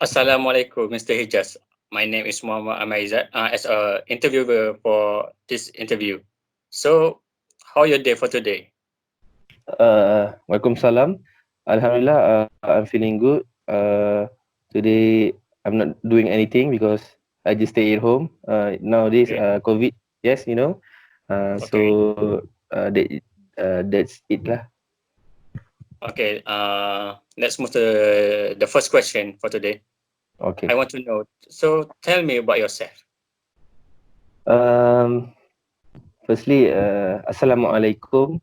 Assalamualaikum, Mr. Hijaz. My name is Muhammad Amaizat as a interviewer for this interview. So, how your day for today? Waalaikumsalam. Alhamdulillah, I'm feeling good. Today I'm not doing anything because I just stay at home. Nowadays, Okay, COVID, yes, you know. okay, That's it lah. okay. Let's move to the first question for today. I Okay. want to know. So, tell me about yourself. Um, Firstly, Assalamualaikum.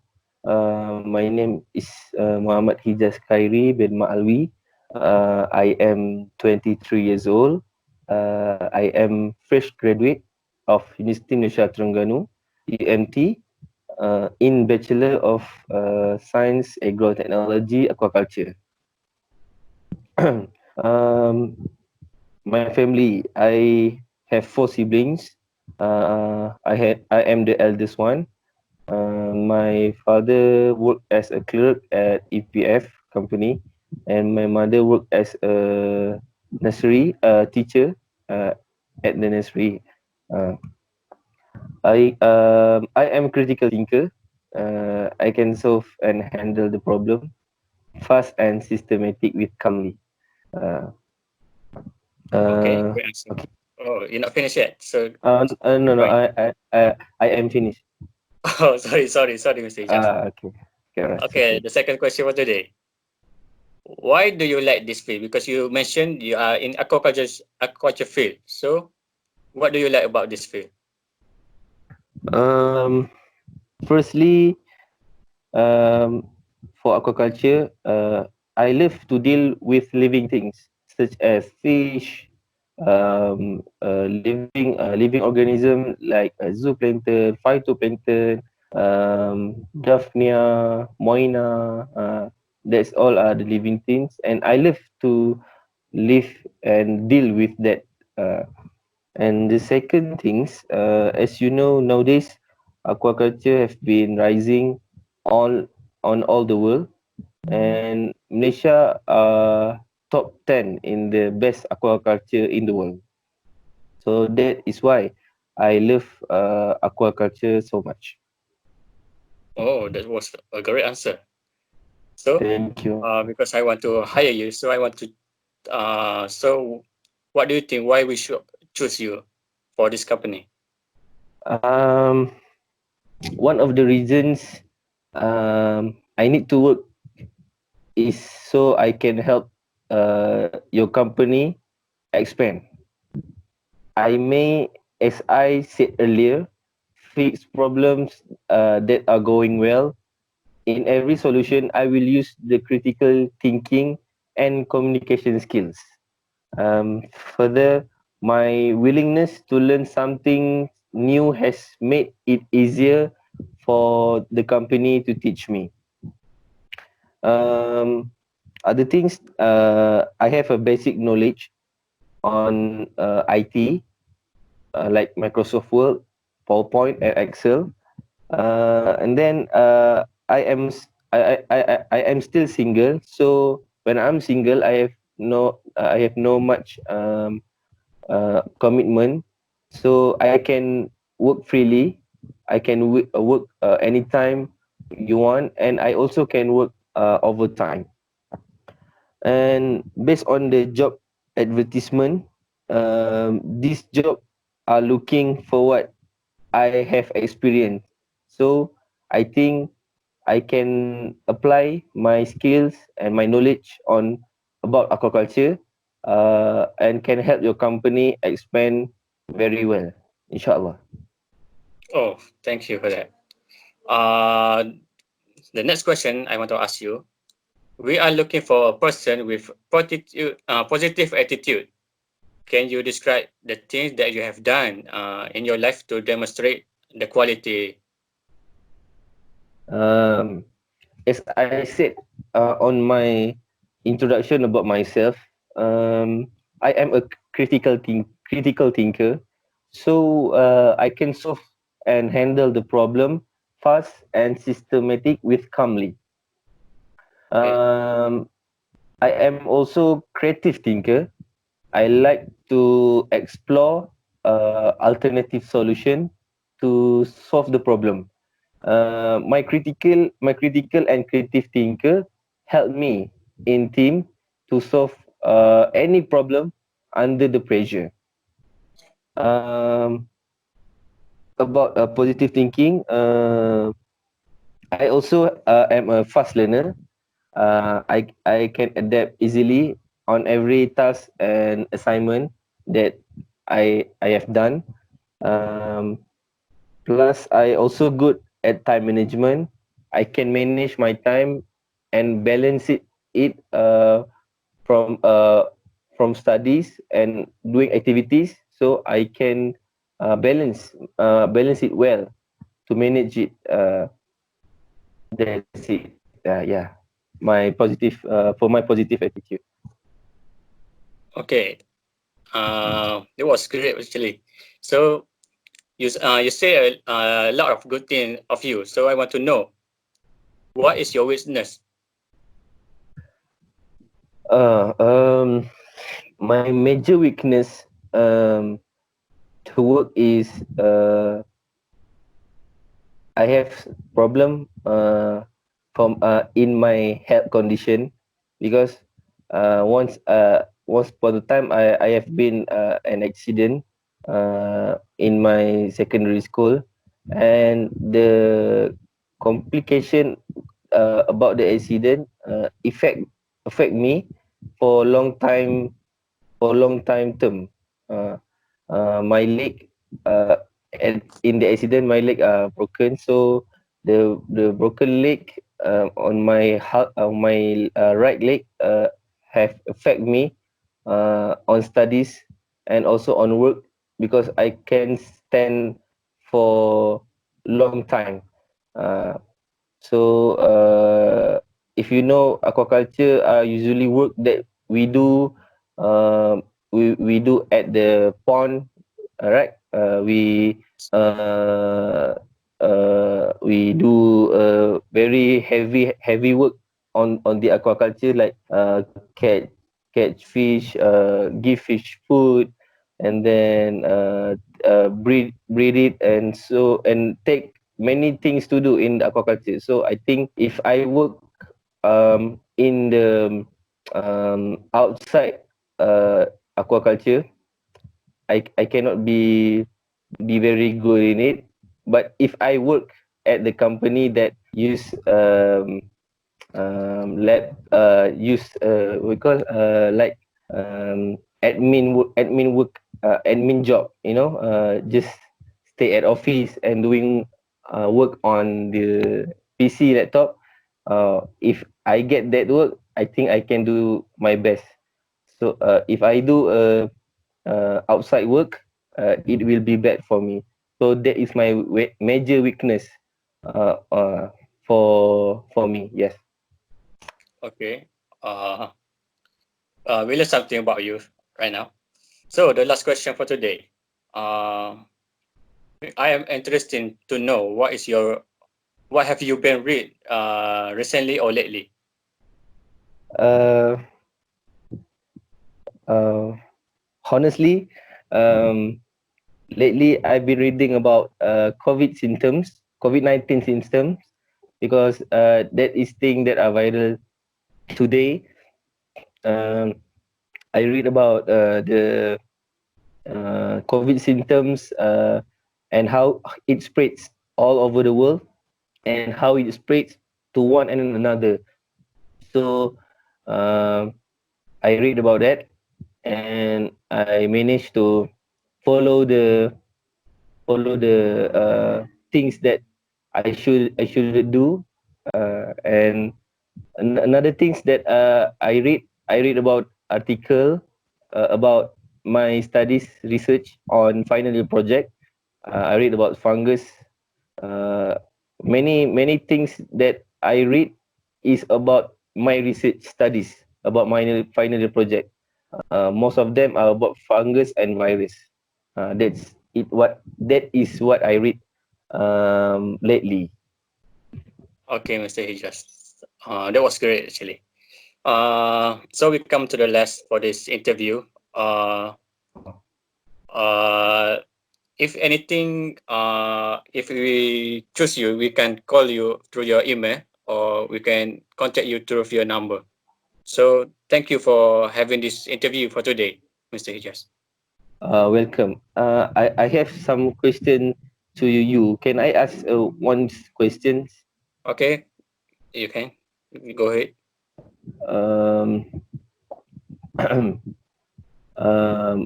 My name is Muhammad Hijaz Khairi bin Ma'alwi. I am 23 years old. I am fresh graduate of University Malaysia Terengganu, UMT, in Bachelor of Science, Agro-Technology, Aquaculture. um, my family, I have four siblings. I am the eldest one. My father worked as a clerk at EPF company, and my mother worked as a nursery teacher uh, at the nursery. Uh, I am a critical thinker. I can solve and handle the problem fast and systematic with calmly. Uh, Okay, uh, great answer. okay. Oh, you're not finished yet. So, No, keep no. going. I am finished. Oh, sorry, Mr. Hijaz. Okay. Okay, right. It's Okay, okay. the second question for today. Why do you like this field? Because you mentioned you are in aquaculture field. So, what do you like about this field? Um, Firstly, for aquaculture, I love to deal with living things such as fish, living organism like zooplankton, phytoplankton, Daphnia, Moina. That's all are the living things, and I love to live and deal with that. Uh, and the second things, as you know, nowadays aquaculture have been rising all on all the world, and Malaysia are top 10 in the best aquaculture in the world. So that is why I love aquaculture so much. Oh, that was a great answer. So, Thank you. because I want to hire you, so I want to. So, what do you think? Why we should choose you for this company? Um, One of the reasons I need to work is so I can help your company expand. I may, as I said earlier, fix problems that are going well. In every solution, I will use the critical thinking and communication skills. Further, my willingness to learn something new has made it easier for the company to teach me. Um, Other things, I have a basic knowledge on IT, like Microsoft Word, PowerPoint, and Excel. And then I am still single. So when I'm single, I have no much commitment. So I can work freely. I can work anytime you want, and I also can work overtime. And based on the job advertisement, this job are looking for what I have experienced. So I think I can apply my skills and my knowledge on about aquaculture and can help your company expand very well, inshallah. Oh, thank you for that. Uh, the next question I want to ask you. We are looking for a person with positive attitude. Can you describe the things that you have done in your life to demonstrate the quality? Um, as I said on my introduction about myself, I am a critical thinker. So I can solve and handle the problem fast and systematic with calmly. Okay. Um, I am also creative thinker. I like to explore alternative solution to solve the problem. My critical and creative thinker help me in team to solve any problem under the pressure. Um, about positive thinking, I also am a fast learner. I can adapt easily on every task and assignment that I have done. Um, Plus, I also good at time management. I can manage my time and balance it from from studies and doing activities. So I can balance it well to manage it. That's it. Yeah, my positive for my positive attitude. Okay. It was great actually. So you say a lot of good thing of you. So I want to know what is your weakness? Uh, um, my major weakness to work is I have problem from in my health condition because once upon a time I have been an accident in my secondary school, and the complication about the accident affect me for long time, for long time term. Uh, my leg in the accident, my leg broken. So the broken leg on my right leg have affect me on studies and also on work, because I can stand for long time. Uh, so if you know aquaculture, usually work that we do, we do at the pond, all right. We do very heavy work on the aquaculture, like catch fish, give fish food, and then breed it, and so and take many things to do in the aquaculture. So I think if I work in the outside aquaculture, I cannot be very good in it. But if I work at the company that use use we call like admin work, admin job, just stay at office and doing work on the PC laptop. If I get that work, I think I can do my best. So if I do outside work, it will be bad for me. So that is my major weakness uh, uh, for me. Yes. Okay. Uh, we learn something about you right now. So the last question for today. Uh, I am interested to know what have you been read recently or lately? Uh, uh, Honestly, um, lately I've been reading about COVID-19 symptoms, because that is thing that are viral today. Um, I read about the COVID symptoms, and how it spreads all over the world, and how it spreads to one and another. So um, I read about that, and I managed to follow the things that I should do, and another things that I read about article about my studies research on final year project. I read about fungus. uh, many things that I read is about my research studies about my final year project. Most of them are about fungus and virus. That is what I read lately. Okay, Mr. Hijas. That was great actually. So we come to the last for this interview. Uh, uh, if anything, if we choose you, we can call you through your email or we can contact you through your number. So thank you for having this interview for today, Mr. Hijaz. Welcome. I have some question to you. Can I ask one questions? Okay, you can go ahead. Um,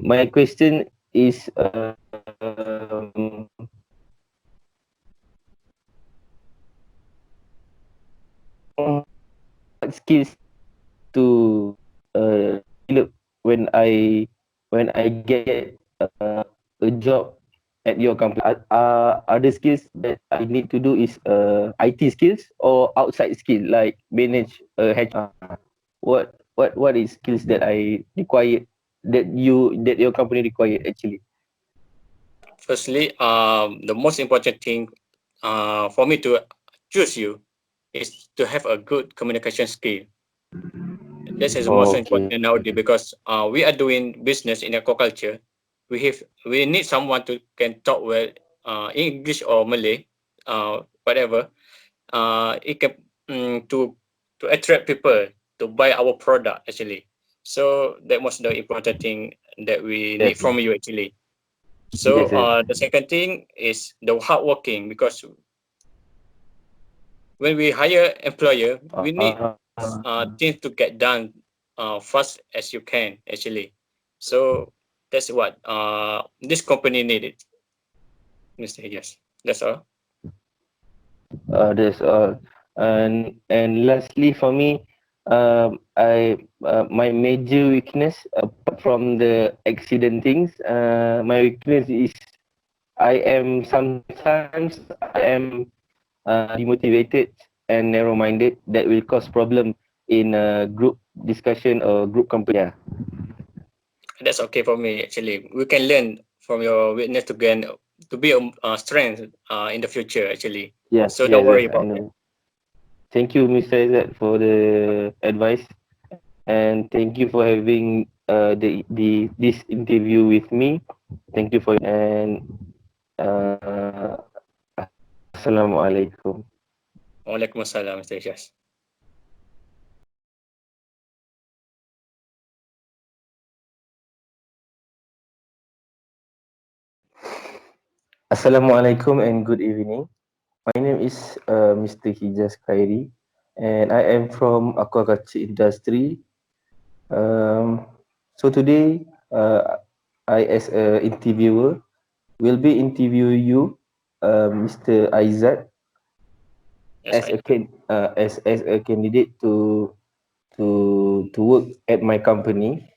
my question is what skills to develop when I get a job at your company? Are the skills that I need to do is IT skills or outside skill like manage HR? What is skills that I require that your company required actually? Firstly, the most important thing for me to choose you is to have a good communication skill. This is the most Okay. important nowadays because we are doing business in aquaculture. We need someone to can talk well English or Malay, whatever. It can to attract people to buy our product actually. So that was the important thing that we need Yes. from you actually. So Yes. Yes. the second thing is the hardworking because when we hire employer, we need Uh, things to get done fast as you can actually. So that's what this company needed, Mr. Yes. That's all. that's all. And lastly for me, I my major weakness apart from the accident things, my weakness is I am sometimes I am demotivated and narrow-minded that will cause problem in a group discussion or group company. Yeah. That's okay for me actually. We can learn from your weakness to gain to be a strength in the future actually. Yes, So don't yes, worry yes, I about that. know. Thank you, Mr. Izzat, for the advice, and thank you for having the this interview with me. Thank you for and uh, Assalamualaikum. Waalaikumsalam, Mr. Yes. Assalamualaikum and good evening. My name is Mr. Hijaz Khairi, and I am from aquaculture industry. Um, so today, I as a interviewer will be interview you, Mr. Aizat, That's right. as a candidate to work at my company.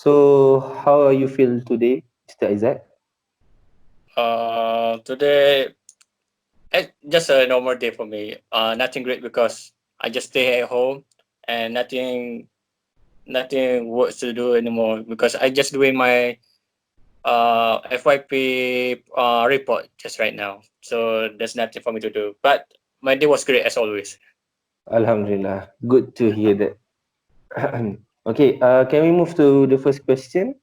So how are you feel today, Mr. Aizat? Today just a normal day for me. Nothing great because I just stay at home and nothing works to do anymore because I just doing my FYP report just right now. So there's nothing for me to do. But my day was great as always. Alhamdulillah, good to hear that. Okay, can we move to the first question?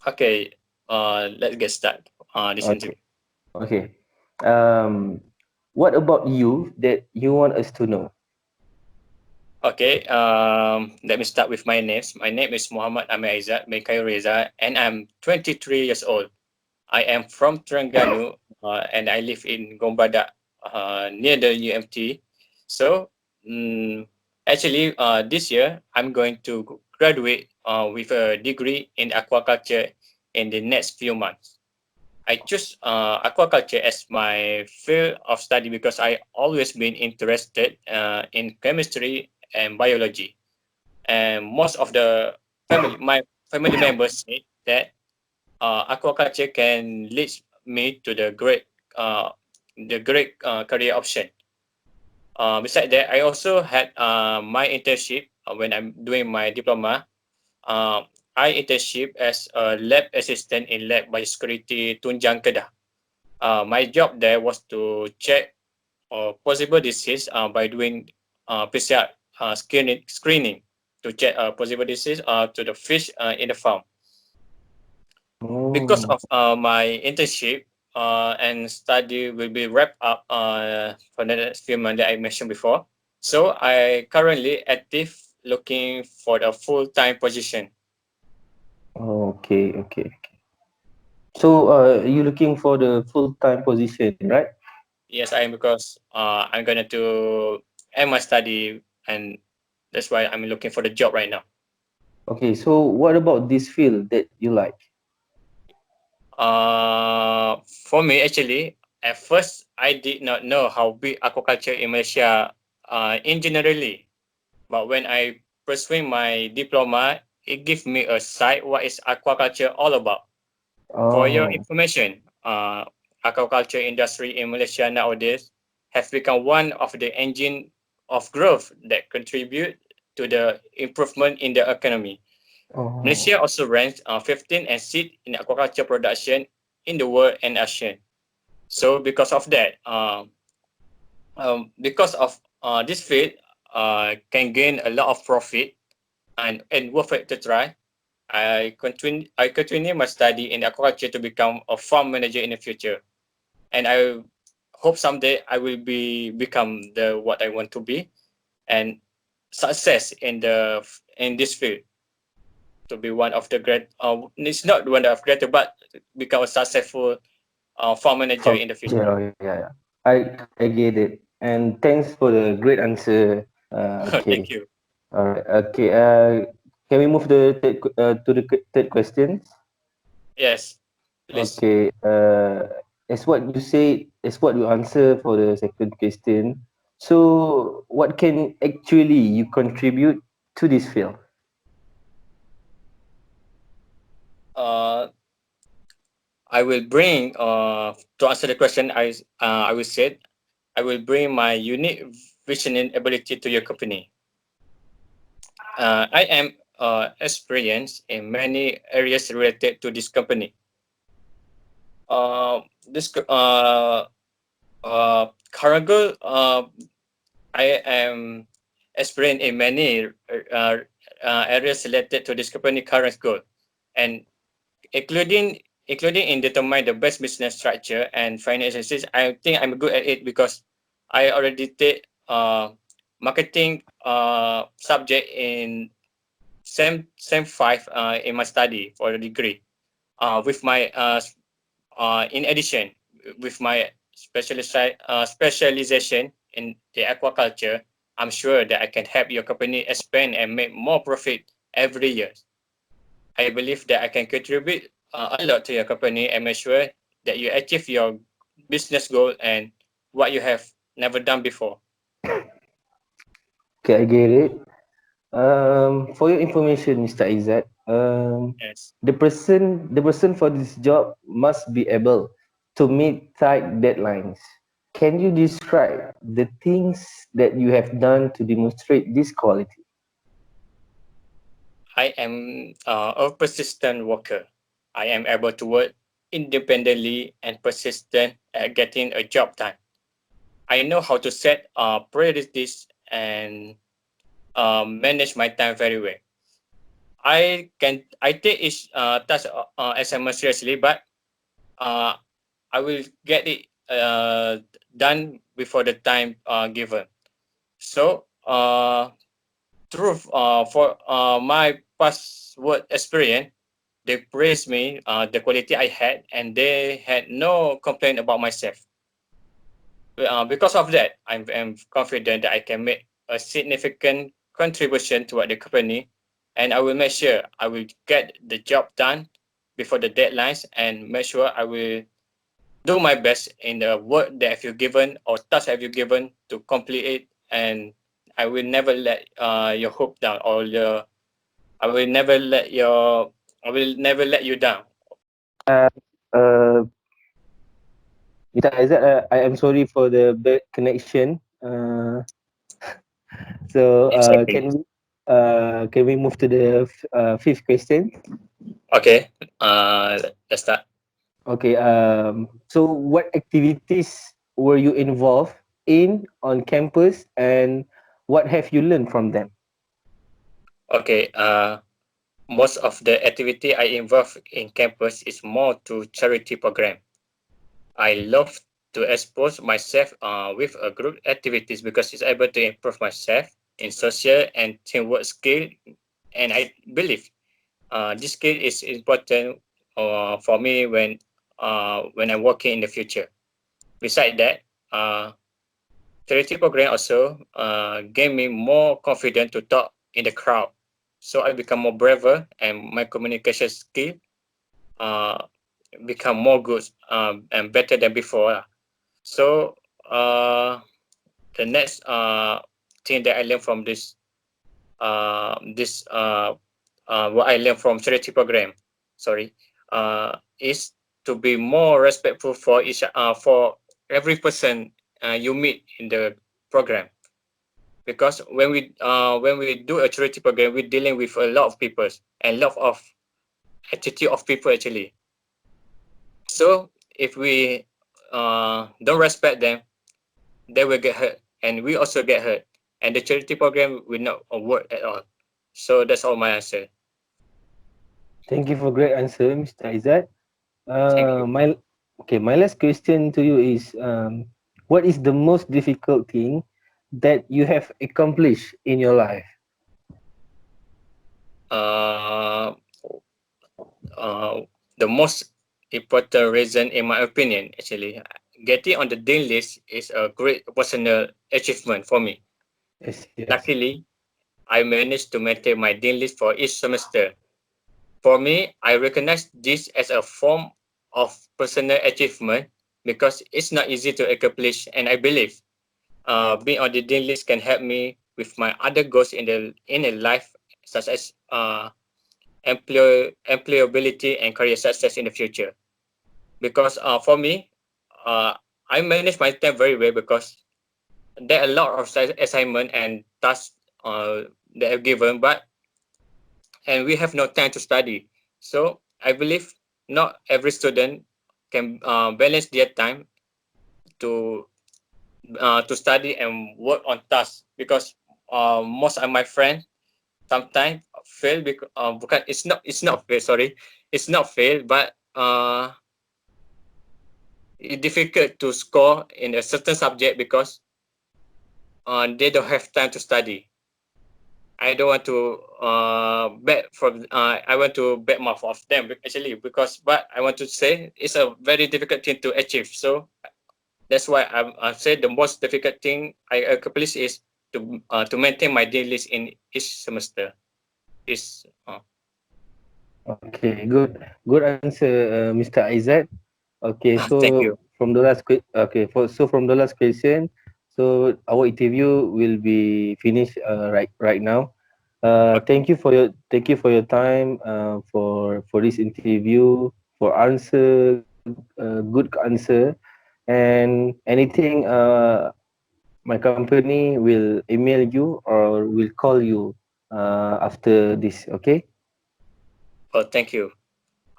Okay, let's get started. This Okay, interview. okay. Um, what about you that you want us to know? Okay, let me start with my names. My name is Muhammad Amir Aizat bin Reza, and I'm 23 years old. I am from Terengganu, and I live in Gombadak, near the UMT. So, mm, actually, this year I'm going to graduate with a degree in aquaculture in the next few months. I choose aquaculture as my field of study because I always been interested in chemistry and biology, and most of my family members say that aquaculture can lead me to the great career option. Besides that, I also had my internship when I'm doing my diploma. Uh, I internship as a lab assistant in lab biosecurity Tunjang Kedah. My job there was to check possible disease by doing PCR screening to check possible disease to the fish in the farm. Because Oh, of my internship and study will be wrapped up for the next few months that I mentioned before. So I currently active looking for a full-time position. okay, okay. So, you looking for the full-time position, right? Yes, I am because I'm gonna to end my study, and that's why I'm looking for the job right now. Okay, so what about this field that you like? For me, actually, at first I did not know how big aquaculture in Malaysia in generally. But when I pursuing my diploma, it gives me a sight what is aquaculture all about. For your Oh, information, aquaculture industry in Malaysia nowadays has become one of the engine of growth that contribute to the improvement in the economy. oh, Malaysia also ranks 15 and sit in aquaculture production in the world and ASEAN. So because of this field can gain a lot of profit and worth it to try. I continue my study in aquaculture to become a farm manager in the future, and I hope someday I will become the what I want to be and success in this field to be one of the great. It's not one of greater, but become a successful farm manager farm in the manager. future. Oh, yeah, yeah. I get it. And thanks for the great answer. Okay. Thank you. All right. Okay. Can we move to the third questions? Yes, please. Okay. As what you say, as what you answer for the second question. So, what can actually you contribute to this field? Uh, I will bring to answer the question. I will say I will bring my unique vision and ability to your company. I am experienced in many areas related to this company. This Cargo, I am experienced in many areas related to this company current goal, and including including in determine the best business structure and financial systems. I think I'm good at it because I already take marketing subject in same five in my study for the degree. With my in addition with my specialization in the aquaculture, I'm sure that I can help your company expand and make more profit every year. I believe that I can contribute a lot to your company and make sure that you achieve your business goal and what you have never done before. Okay, I get it. For your information, Mr. Izzat, Yes. the person for this job must be able to meet tight deadlines. Can you describe the things that you have done to demonstrate this quality? I am a persistent worker. I am able to work independently and persistent at getting a job done. I know how to set priorities and manage my time very well. I take each task assignment seriously, but uh, I will get it done before the time given. So through for my past work experience, they praised me the quality I had, and they had no complaint about myself. Because of that, I'm confident that I can make a significant contribution toward the company, and I will make sure I will get the job done before the deadlines, and make sure I will do my best in the work that have you given or task have you given to complete it, and I will never let your hope down or your I will never let your I will never let you down. Uh, uh, Mr. Izzat, I am sorry for the bad connection. So, It's okay. can we move to the fifth question? Okay. Let's start. Okay. So what activities were you involved in on campus, and what have you learned from them? Okay. most of the activity I involve in campus is more to charity program. I love to expose myself with a group activities because it's able to improve myself in social and teamwork skill. And I believe this skill is important for me when I'm working in the future. Besides that, charity program also gave me more confidence to talk in the crowd. So I become more braver and my communication skill uh, become more good and better than before. So the next thing that I learned from this what I learned from charity program, sorry, is to be more respectful for every person you meet in the program. Because when we do a charity program, we're dealing with a lot of people and a lot of attitude of people actually. So if we don't respect them, they will get hurt, and we also get hurt, and the charity program will not work at all. So that's all my answer. Thank you for great answer, Mr. Izzat. Thank you. My okay, my last question to you is what is the most difficult thing that you have accomplished in your life? Uh, uh, the most important reason, in my opinion, actually, getting on the dean list is a great personal achievement for me. Yes, yes. Luckily, I managed to maintain my dean list for each semester. For me, I recognize this as a form of personal achievement because it's not easy to accomplish, and I believe being on the dean list can help me with my other goals in a life, such as employability and career success in the future. Because for me, uh, I manage my time very well because there are a lot of assignment and tasks that are given, but and we have no time to study. So I believe not every student can balance their time to to study and work on tasks because most of my friends sometimes fail because it's not fail, sorry, it's not fail, but it's difficult to score in a certain subject because they don't have time to study. I don't want to I want to bet more of them actually because but I want to say it's a very difficult thing to achieve. So that's why I said the most difficult thing I accomplish is to maintain my daily list in each semester. Is Okay, good answer, Mr. Izzat. Okay, thank so you. from the last question, so our interview will be finished right now. Okay. Thank you for your time for this interview, for answer good answer, and anything my company will email you or will call you after this. Okay. Oh, thank you.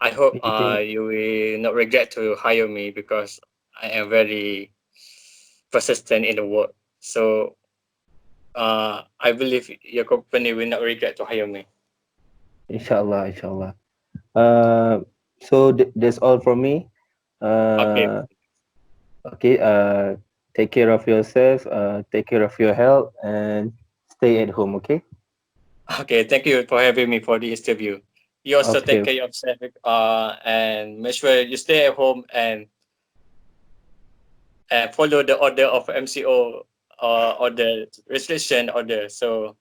I hope Okay, thank you will not regret to hire me because I am very persistent in the work. So I believe your company will not regret to hire me. Inshallah, inshallah. Uh, so that's all from me. Okay. Uh, okay. Take care of yourself. Take care of your health and stay at home. Okay. Okay. Thank you for having me for the interview. You also take Okay. care of yourself and make sure you stay at home and follow the order of MCO or the restriction order. So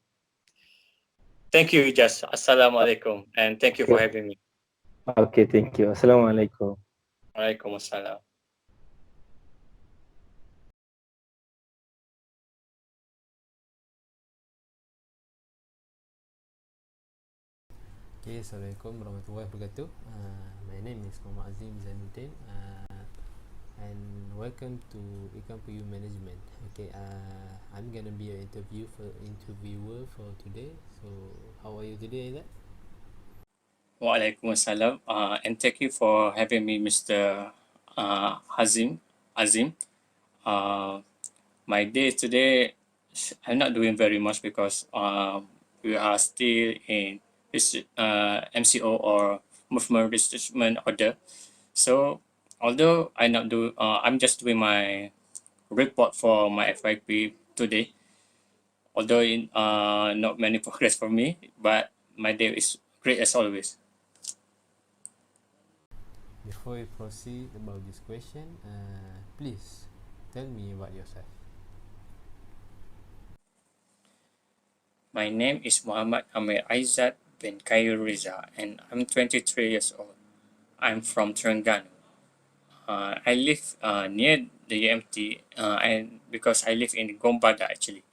thank you, Ijas. Assalamualaikum, and thank you for Okay. having me. Okay. Thank you. Assalamualaikum. Waalaikumsalam. Okay, Assalamualaikum warahmatullahi wabarakatuh. My name is Muhammad Azim Zainuddin, and welcome to Ikan Puyu Management. Okay, I'm gonna be your interviewer for today. So, how are you today, Aizat? Waalaikumsalam. And thank you for having me, Mr. Azim. Uh, my day today, I'm not doing very much because we are still in MCO or movement restriction order. So although I'm just doing my report for my FYP today, although not many progress for me, but my day is great as always. Before we proceed about this question, please tell me about yourself. My name is Muhammad Amir Aizat bin Khair Riza, and I'm 23 years old. I'm from Terengganu. I live near the UMT, and because I live in Gombada actually.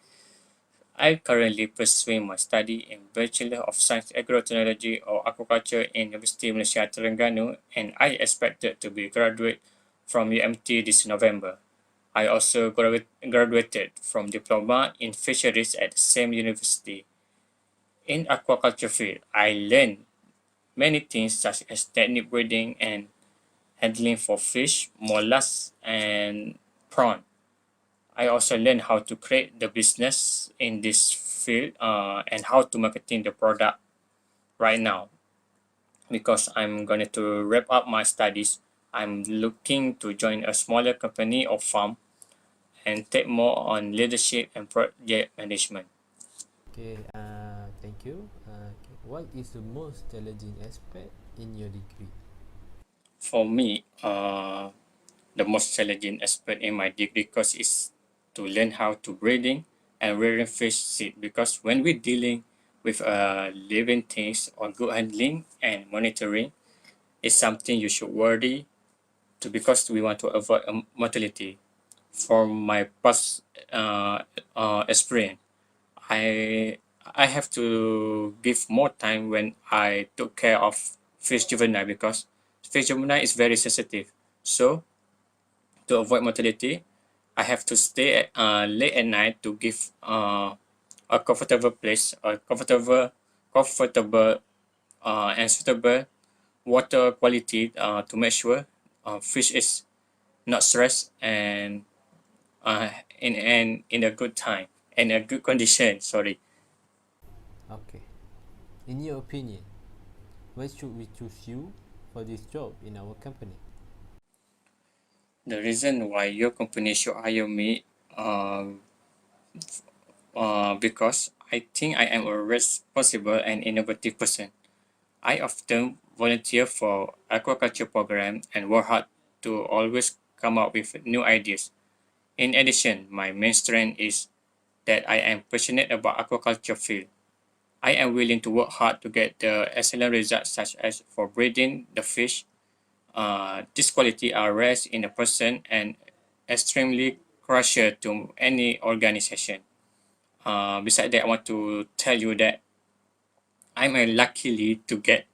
I currently pursuing my study in Bachelor of Science Agrotechnology or Aquaculture in University Malaysia Terengganu, and I expected to be graduate from UMT this November. I also graduated from Diploma in Fisheries at the same university. In aquaculture field, I learned many things such as technique breeding and handling for fish, mollusks, and prawn. I also learned how to create the business in this field and how to marketing the product right now. Because I'm going to wrap up my studies, I'm looking to join a smaller company or farm and take more on leadership and project management. Okay, thank you. Okay. What is the most challenging aspect in your degree? For me, the most challenging aspect in my degree course is to learn how to breeding and rearing fish seed, because when we're dealing with living things or good handling and monitoring is something you should worry to, because we want to avoid mortality. From my past experience, I I have to give more time when I took care of fish juvenile, because fish juvenile is very sensitive. So to avoid mortality, I have to stay late at night to give a comfortable place, a comfortable and suitable water quality to make sure fish is not stressed and in a good time and a good condition. Sorry. Okay. In your opinion, why should we choose you for this job in our company? The reason why your company should hire me because I think I am a responsible and innovative person. I often volunteer for aquaculture program and work hard to always come up with new ideas. In addition, my main strength is that I am passionate about aquaculture field. I am willing to work hard to get the excellent results, such as for breeding the fish. This quality are rare in a person and extremely crucial to any organization. Besides that, I want to tell you that I'm luckily to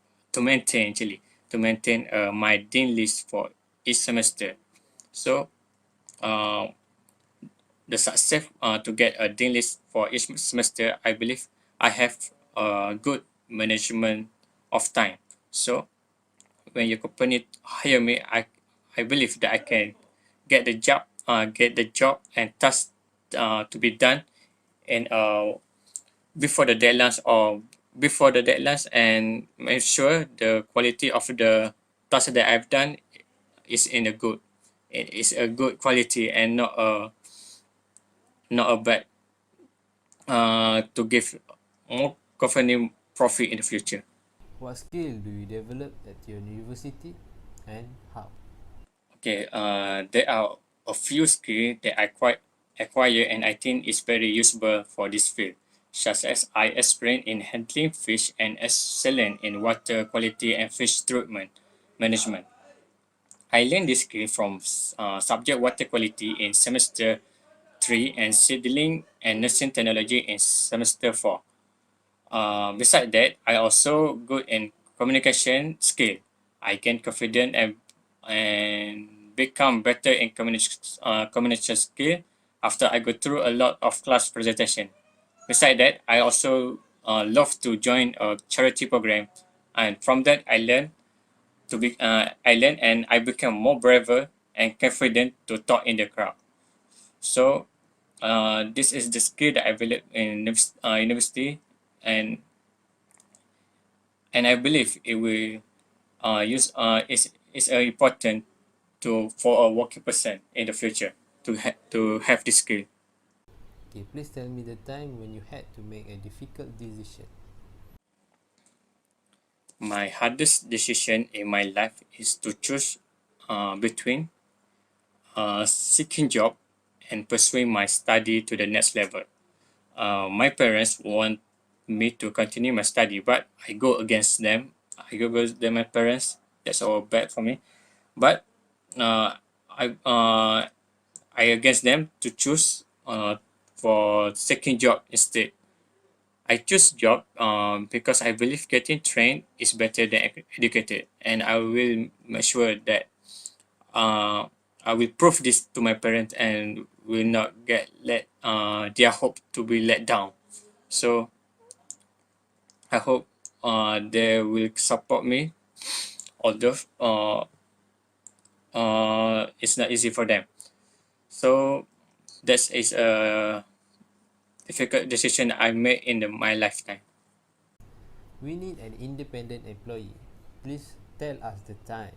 maintain my dean list for each semester. So uh, the success to get a dean list for each semester, I believe I have a good management of time. So when your company hire me, I believe that I can get the job and task to be done and before the deadlines or before the deadlines, and make sure the quality of the task that I've done is in a good it is a good quality and not a bad to give more company profit in the future. What skill do you develop at your university and how? Okay, there are a few skills that I quite acquire and I think is very useful for this field, such as I experience in handling fish and excellent in water quality and fish treatment management. I learned this skill from subject water quality in semester 3 and seedling and nursing technology in semester 4. Besides that, I also good in communication skill. I gain confidence and become better in communication skill after I go through a lot of class presentation. Besides that, I also love to join a charity program, and from that I learn and I become more braver and confident to talk in the crowd. So this is the skill that I developed in university, and and I believe it will is important for a working person in the future to have this skill. Okay, please tell me the time when you had to make a difficult decision. My hardest decision in my life is to choose between seeking job and pursuing my study to the next level. My parents want me to continue my study, but I go against them. I go against my parents. That's all bad for me. But uh, I uh, I against them to choose for seeking job instead. I choose job because I believe getting trained is better than educated, and I will make sure that uh, I will prove this to my parents and will not get let their hope to be let down. So I hope they will support me, although it's not easy for them. So that is a difficult decision I made in my lifetime. We need an independent employee. Please tell us the time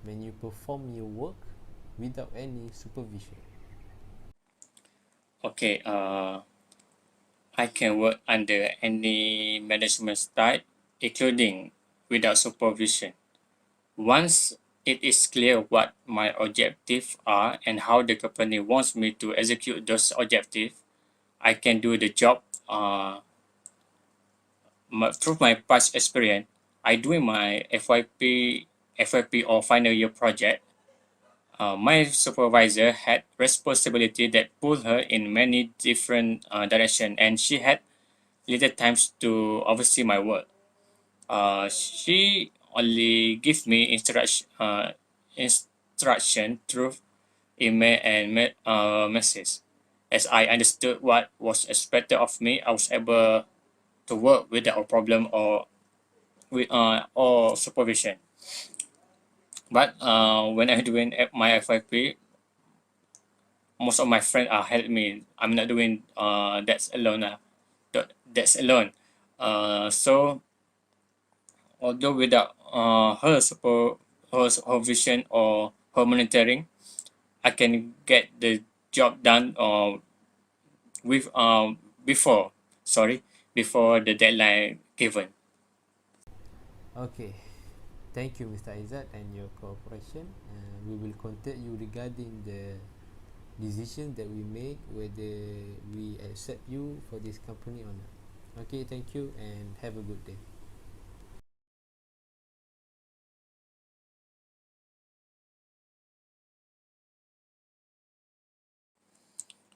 when you perform your work without any supervision. Okay, I can work under any management style, including without supervision. Once it is clear what my objectives are and how the company wants me to execute those objectives, I can do the job through my past experience. I doing my FYP or final year project. My supervisor had responsibility that pulled her in many different directions, and she had little times to oversee my work. She only give me instruction through email and message. As I understood what was expected of me, I was able to work without a problem or supervision. But when I doing my FYP, most of my friends are help me. I'm not doing that's alone. That's alone. So although without her supervision or her monitoring, I can get the job done with before sorry before the deadline given. Okay, thank you, Mr. Izzat, and your cooperation. We will contact you regarding the decision that we make, whether we accept you for this company or not. Okay, thank you and have a good day.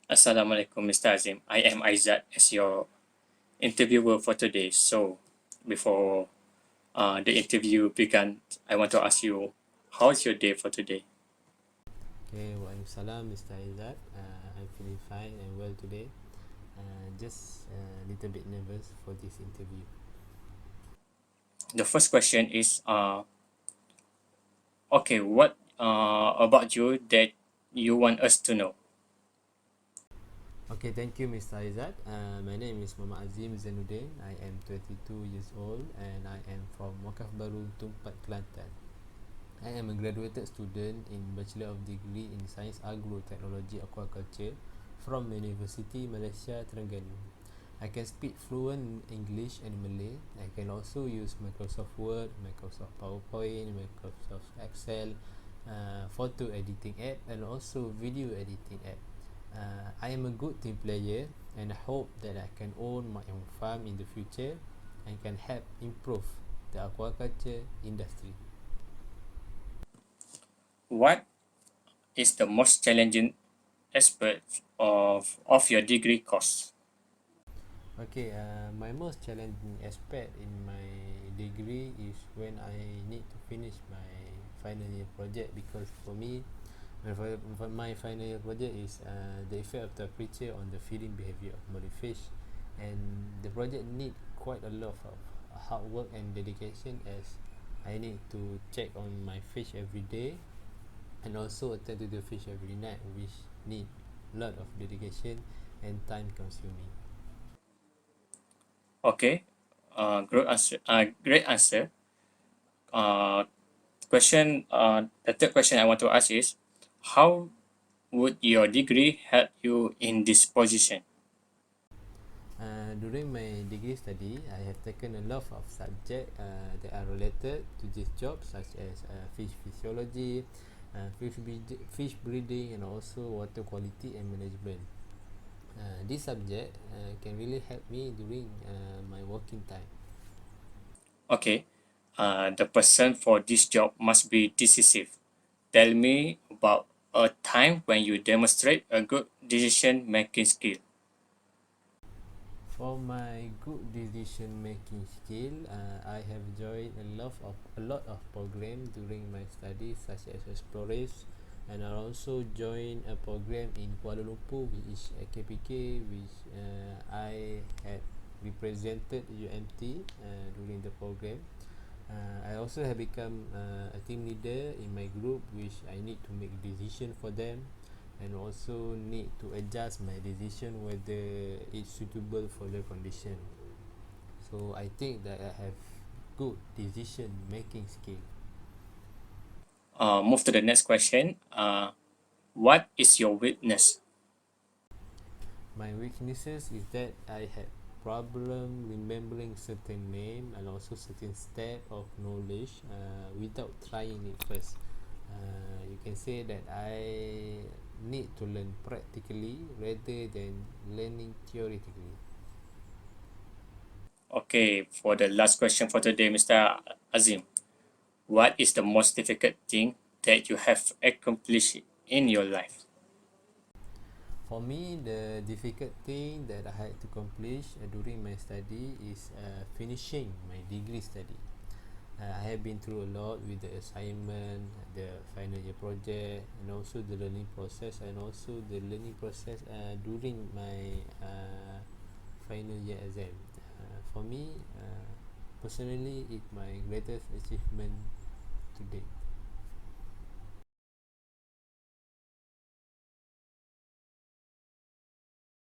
Assalamualaikum, Mr. Azim. I am Aizat as your interviewer for today. So before the interview began, I want to ask you, how's your day for today? Okay, Waalaikumsalam, Mr. Izzat. I'm feeling fine and well today. Just a little bit nervous for this interview. The first question is, okay, what about you that you want us to know? Okay, thank you, Mr. Izzat. My name is Muhammad Azim Zainuddin. I am 22 years old and I am from Wakaf Baru, Tumpat, Kelantan. I am a graduated student in Bachelor of Degree in Science Agro Technology Aquaculture from University Malaysia, Terengganu. I can speak fluent English and Malay. I can also use Microsoft Word, Microsoft PowerPoint, Microsoft Excel, photo editing app and also video editing app. I am a good team player and I hope that I can own my own farm in the future and can help improve the aquaculture industry. What is the most challenging aspect of your degree course? Okay, my most challenging aspect in my degree is when I need to finish my final year project, because for me, my final year project is the effect of temperature on the feeding behavior of marine fish, and the project need quite a lot of hard work and dedication, as I need to check on my fish every day and also attend to the fish every night, which need a lot of dedication and time consuming. Okay, Great answer. Great answer. Uh, question. The third question I want to ask is, how would your degree help you in this position? During my degree study, I have taken a lot of subjects that are related to this job, such as fish physiology, fish breeding, and also water quality and management. This subject can really help me during my working time. Okay. The person for this job must be decisive. Tell me about a time when you demonstrate a good decision making skill. For my good decision making skill, I have joined a lot of programs during my studies, such as Explorers, and I also joined a program in Kuala Lumpur, which is KPK, which I had represented UMT during the program. I also have become a team leader in my group, which I need to make decision for them, and also need to adjust my decision whether it's suitable for their condition. So I think that I have good decision making skill. Move to the next question. What is your weakness? My weaknesses is that I had problem remembering certain name and also certain step of knowledge without trying it first. You can say that I need to learn practically rather than learning theoretically. Okay, for the last question for today, Mr. Azim, what is the most difficult thing that you have accomplished in your life? For me, the difficult thing that I had to accomplish during my study is finishing my degree study. I have been through a lot with the assignment, the final year project, and also the learning process, and also the learning process during my final year exam. For me, personally, it's my greatest achievement to date.